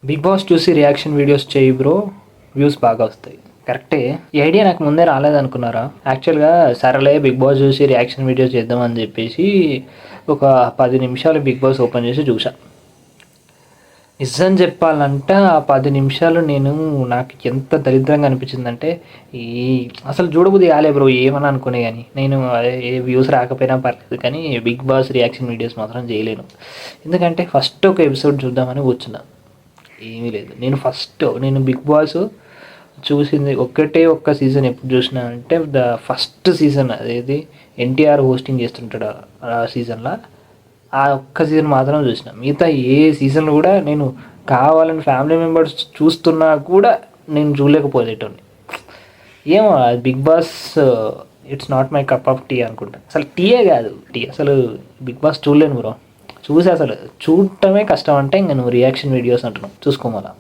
Big boss చూసి reaction videos చేయి bro, views బాగా వస్తాయి. కరెక్టే. ఈ ఐడియా నాకు ముందే రాలేదనుకున్నారా? యాక్చువల్గా సరేలే బిగ్ బాస్ చూసి రియాక్షన్ వీడియోస్ చేద్దామని చెప్పేసి ఒక 10 నిమిషాలు బిగ్ బాస్ ఓపెన్ చేసి చూసా. నిజం చెప్పాలంటే ఆ 10 నిమిషాలు నాకు ఎంత దరిద్రంగా అనిపించిందంటే, ఈ అసలు చూడబుద్ది కాలే బ్రో, ఏమని అనుకునే కానీ నేను ఏ వ్యూస్ రాకపోయినా పర్లేదు కానీ బిగ్ బాస్ రియాక్షన్ వీడియోస్ మాత్రం చేయలేను. ఎందుకంటే ఫస్ట్ ఒక ఎపిసోడ్ చూద్దామని కూర్చున్నా, ఏమీ లేదు. నేను బిగ్ బాస్ చూసింది ఒక్క సీజన్ ఎప్పుడు చూసినా అంటే ఫస్ట్ సీజన్, అదేది ఎన్టీఆర్ హోస్టింగ్ చేస్తుంటాడు ఆ సీజన్లో, ఆ ఒక్క సీజన్ మాత్రం చూసిన. మిగతా ఏ సీజన్ కూడా నేను కావాలని ఫ్యామిలీ మెంబర్స్ చూస్తున్నా కూడా నేను చూడలేకపోయేటోని. ఏమో Bigg Boss it's not my cup of tea అనుకుంటా. అసలు టీయే కాదు, అసలు బిగ్ బాస్ చూడలేను బ్రో. చూసి అసలు చూడటమే కష్టం అంటే ఇంకా నువ్వు రియాక్షన్ వీడియోస్ అంటున్నావు, చూసుకోమలా.